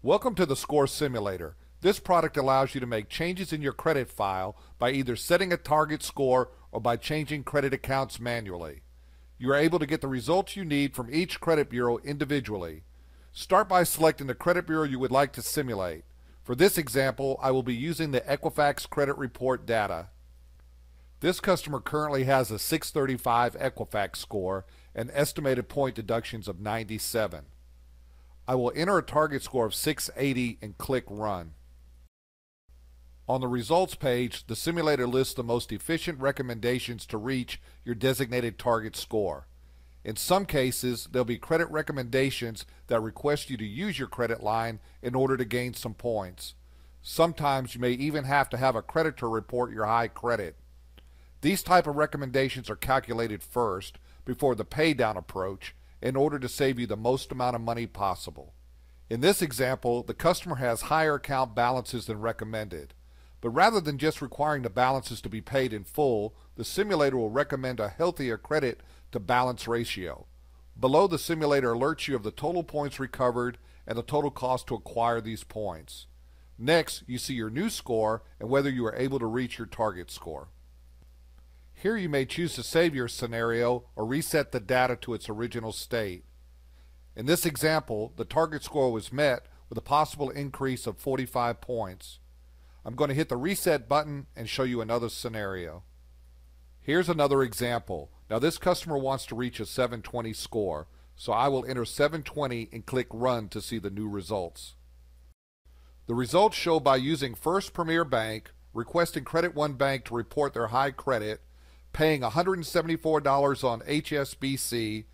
Welcome to the Score Simulator. This product allows you to make changes in your credit file by either setting a target score or by changing credit accounts manually. You are able to get the results you need from each credit bureau individually. Start by selecting the credit bureau you would like to simulate. For this example, I will be using the Equifax credit report data. This customer currently has a 635 Equifax score and estimated point deductions of 97. I will enter a target score of 680 and click Run. On the results page, the simulator lists the most efficient recommendations to reach your designated target score. In some cases, there'll be credit recommendations that request you to use your credit line in order to gain some points. Sometimes you may even have to have a creditor report your high credit. These type of recommendations are calculated first before the pay down approach in order to save you the most amount of money possible. In this example, the customer has higher account balances than recommended. But rather than just requiring the balances to be paid in full, the simulator will recommend a healthier credit to balance ratio. Below, the simulator alerts you of the total points recovered and the total cost to acquire these points. Next, you see your new score and whether you are able to reach your target score. Here you may choose to save your scenario or reset the data to its original state. In this example, the target score was met with a possible increase of 45 points. I'm going to hit the reset button and show you another scenario. Here's another example. Now this customer wants to reach a 720 score, so I will enter 720 and click Run to see the new results. The results show by using First Premier Bank, requesting Credit One Bank to report their high credit, paying $174 on HSBC,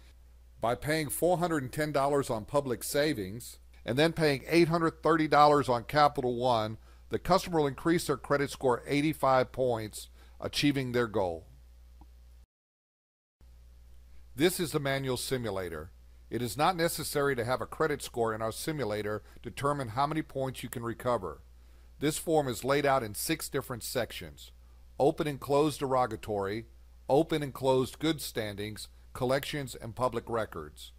by paying $410 on Public Savings, and then paying $830 on Capital One, the customer will increase their credit score 85 points, achieving their goal. This is the manual simulator. It is not necessary to have a credit score in our simulator to determine how many points you can recover. This form is laid out in 6 different sections: open and closed derogatory, open and closed good standings, collections, and public records.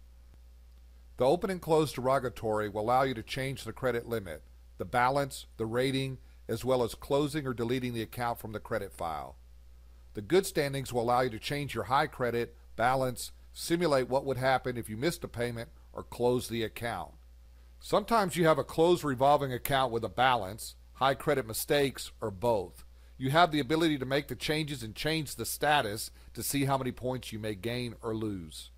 The open and closed derogatory will allow you to change the credit limit, the balance, the rating, as well as closing or deleting the account from the credit file. The good standings will allow you to change your high credit, balance, simulate what would happen if you missed a payment, or close the account. Sometimes you have a closed revolving account with a balance, high credit mistakes, or both. You have the ability to make the changes and change the status to see how many points you may gain or lose.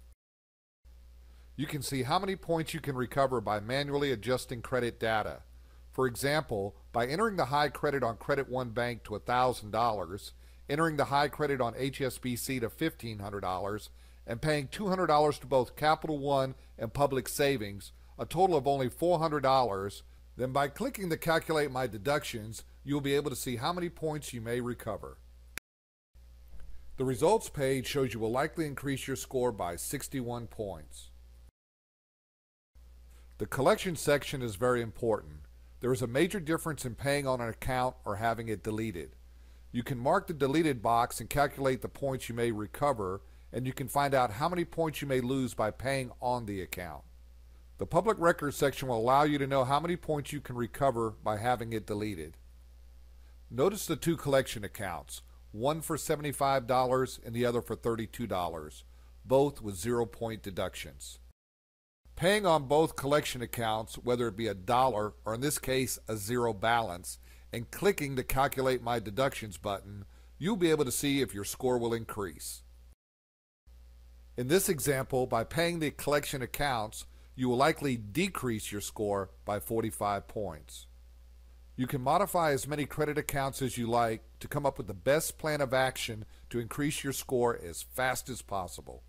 You can see how many points you can recover by manually adjusting credit data. For example, by entering the high credit on Credit One Bank to $1,000, entering the high credit on HSBC to $1,500, and paying $200 to both Capital One and Public Savings, a total of only $400, then by clicking the Calculate My Deductions, you will be able to see how many points you may recover. The results page shows you will likely increase your score by 61 points. The collection section is very important. There is a major difference in paying on an account or having it deleted. You can mark the deleted box and calculate the points you may recover, and you can find out how many points you may lose by paying on the account. The public records section will allow you to know how many points you can recover by having it deleted. Notice the 2 collection accounts, one for $75 and the other for $32, both with 0-point deductions. Paying on both collection accounts, whether it be $1 or in this case a 0 balance, and clicking the Calculate My Deductions button, you'll be able to see if your score will increase. In this example, by paying the collection accounts, you will likely decrease your score by 45 points. You can modify as many credit accounts as you like to come up with the best plan of action to increase your score as fast as possible.